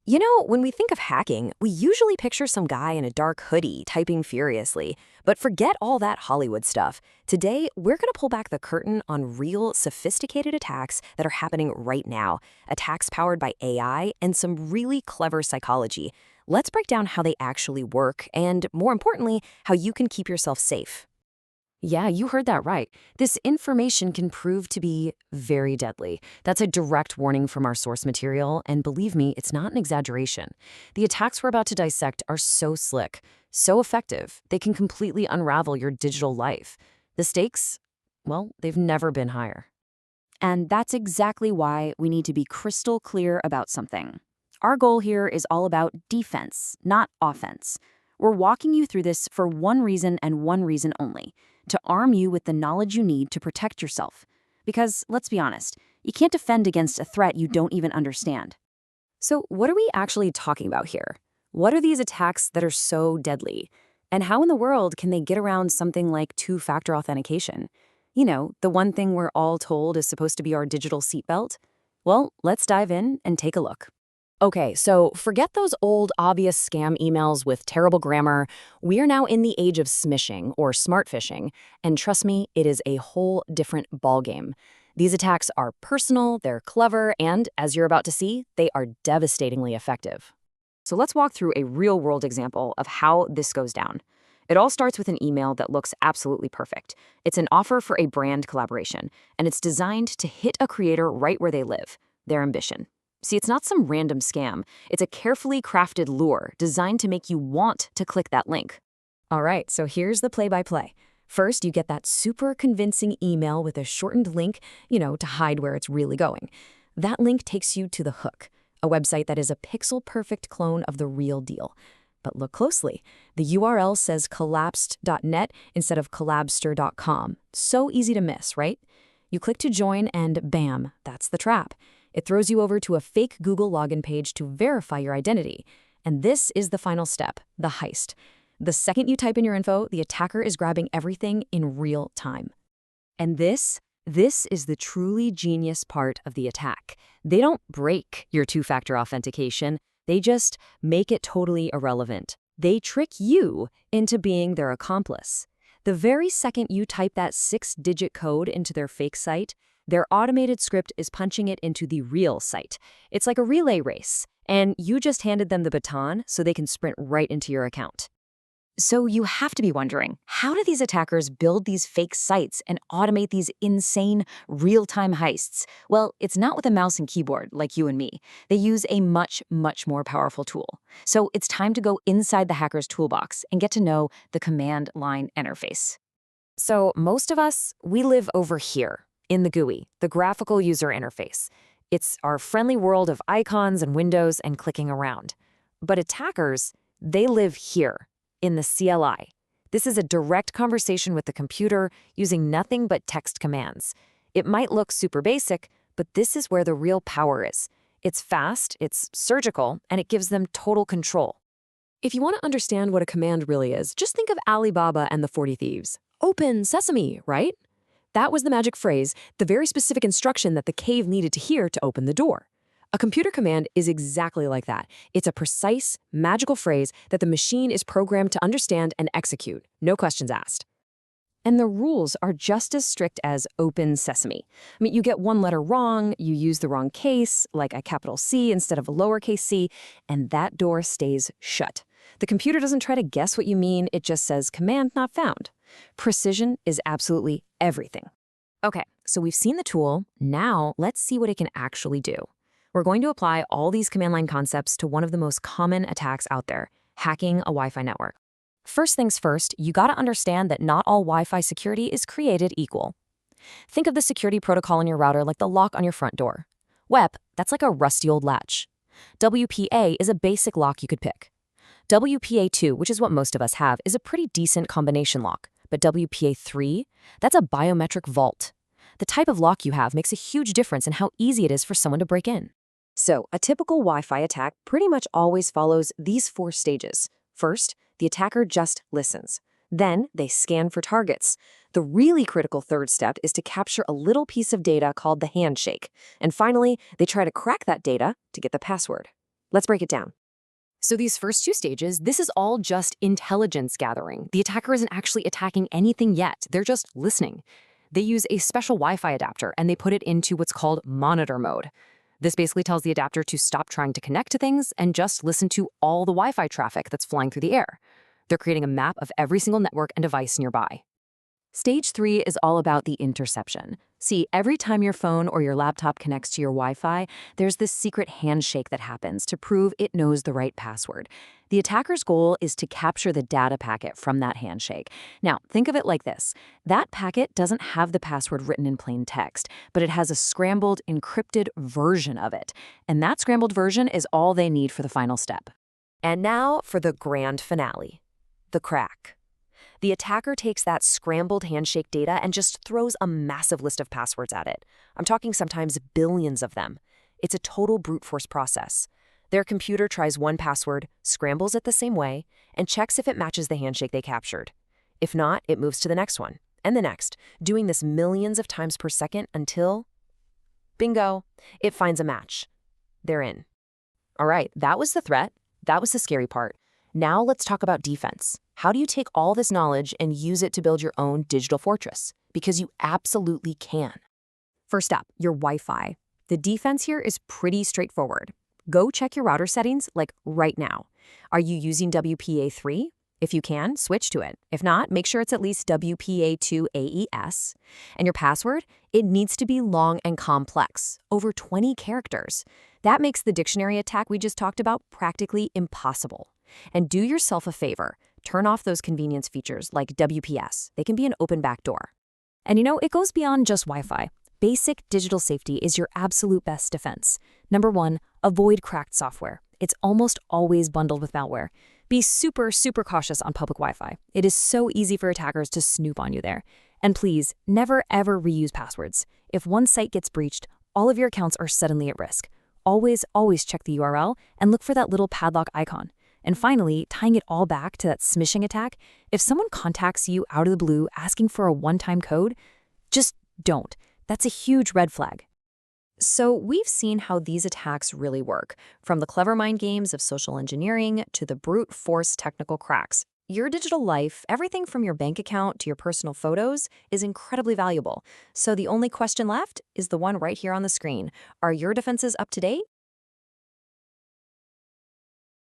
You know, when we think of hacking, we usually picture some guy in a dark hoodie typing furiously. But forget all that Hollywood stuff. Today, we're going to pull back the curtain on real, sophisticated attacks that are happening right now. Attacks powered by AI and some really clever psychology. Let's break down how they actually work and, more importantly, how you can keep yourself safe. Yeah, you heard that right. This information can prove to be very deadly. That's a direct warning from our source material, and believe me, it's not an exaggeration. The attacks we're about to dissect are so slick, so effective, they can completely unravel your digital life. The stakes? Well, they've never been higher. And that's exactly why we need to be crystal clear about something. Our goal here is all about defense, not offense. We're walking you through this for one reason and one reason only: to arm you with the knowledge you need to protect yourself. Because, let's be honest, you can't defend against a threat you don't even understand. So, what are we actually talking about here? What are these attacks that are so deadly? And how in the world can they get around something like two-factor authentication? You know, the one thing we're all told is supposed to be our digital seatbelt? Well, let's dive in and take a look. Okay, so forget those old obvious scam emails with terrible grammar. We are now in the age of smishing or smart phishing, and trust me, it is a whole different ballgame. These attacks are personal, they're clever, and as you're about to see, they are devastatingly effective. So let's walk through a real-world example of how this goes down. It all starts with an email that looks absolutely perfect. It's an offer for a brand collaboration, and it's designed to hit a creator right where they live, their ambition. See, it's not some random scam. It's a carefully crafted lure designed to make you want to click that link. All right, so here's the play-by-play. First, you get that super convincing email with a shortened link, to hide where it's really going. That link takes you to the hook, a website that is a pixel-perfect clone of the real deal. But look closely. The URL says collapsed.net instead of collabster.com. So easy to miss, right? You click to join and bam, that's the trap. It throws you over to a fake Google login page to verify your identity. And this is the final step, the heist. The second you type in your info, the attacker is grabbing everything in real time. And this is the truly genius part of the attack. They don't break your two-factor authentication. They just make it totally irrelevant. They trick you into being their accomplice. The very second you type that 6-digit code into their fake site, their automated script is punching it into the real site. It's like a relay race, and you just handed them the baton so they can sprint right into your account. So you have to be wondering, how do these attackers build these fake sites and automate these insane real-time heists? Well, it's not with a mouse and keyboard like you and me. They use a much, much more powerful tool. So it's time to go inside the hacker's toolbox and get to know the command line interface. So most of us, we live over here in the GUI, the graphical user interface. It's our friendly world of icons and windows and clicking around. But attackers, they live here in the CLI. This is a direct conversation with the computer using nothing but text commands. It might look super basic, but this is where the real power is. It's fast, it's surgical, and it gives them total control. If you want to understand what a command really is, just think of Alibaba and the 40 Thieves. Open sesame, right? That was the magic phrase, the very specific instruction that the cave needed to hear to open the door. A computer command is exactly like that. It's a precise, magical phrase that the machine is programmed to understand and execute, no questions asked. And the rules are just as strict as open sesame. I mean, you get one letter wrong, you use the wrong case, like a capital C instead of a lowercase c, and that door stays shut. The computer doesn't try to guess what you mean, it just says command not found. Precision is absolutely everything. Okay, so we've seen the tool. Now let's see what it can actually do. We're going to apply all these command line concepts to one of the most common attacks out there, hacking a Wi-Fi network. First things first, you gotta understand that not all Wi-Fi security is created equal. Think of the security protocol in your router like the lock on your front door. WEP, that's like a rusty old latch. WPA is a basic lock you could pick. WPA2, which is what most of us have, is a pretty decent combination lock. But WPA3, that's a biometric vault. The type of lock you have makes a huge difference in how easy it is for someone to break in. So, a typical Wi-Fi attack pretty much always follows these 4 stages. First, the attacker just listens. Then, they scan for targets. The really critical third step is to capture a little piece of data called the handshake. And finally, they try to crack that data to get the password. Let's break it down. So these first two stages, this is all just intelligence gathering. The attacker isn't actually attacking anything yet. They're just listening. They use a special Wi-Fi adapter and they put it into what's called monitor mode. This basically tells the adapter to stop trying to connect to things and just listen to all the Wi-Fi traffic that's flying through the air. They're creating a map of every single network and device nearby. Stage 3 is all about the interception. See, every time your phone or your laptop connects to your Wi-Fi, there's this secret handshake that happens to prove it knows the right password. The attacker's goal is to capture the data packet from that handshake. Now, think of it like this. That packet doesn't have the password written in plain text, but it has a scrambled, encrypted version of it. And that scrambled version is all they need for the final step. And now for the grand finale, the crack. The attacker takes that scrambled handshake data and just throws a massive list of passwords at it. I'm talking sometimes billions of them. It's a total brute force process. Their computer tries one password, scrambles it the same way, and checks if it matches the handshake they captured. If not, it moves to the next one, and the next, doing this millions of times per second until, bingo, it finds a match. They're in. All right, that was the threat. That was the scary part. Now let's talk about defense. How do you take all this knowledge and use it to build your own digital fortress? Because you absolutely can. First up, your Wi-Fi. The defense here is pretty straightforward. Go check your router settings, like right now. Are you using WPA3? If you can, switch to it. If not, make sure it's at least WPA2 AES. And your password? It needs to be long and complex, over 20 characters. That makes the dictionary attack we just talked about practically impossible. And do yourself a favor. Turn off those convenience features like WPS. They can be an open backdoor. And it goes beyond just Wi-Fi. Basic digital safety is your absolute best defense. Number 1, avoid cracked software. It's almost always bundled with malware. Be super cautious on public Wi-Fi. It is so easy for attackers to snoop on you there. And please, never ever reuse passwords. If one site gets breached, all of your accounts are suddenly at risk. Always check the URL and look for that little padlock icon. And finally, tying it all back to that smishing attack, if someone contacts you out of the blue asking for a one-time code, just don't. That's a huge red flag. So we've seen how these attacks really work, from the clever mind games of social engineering to the brute force technical cracks. Your digital life, everything from your bank account to your personal photos, is incredibly valuable. So the only question left is the one right here on the screen. Are your defenses up to date?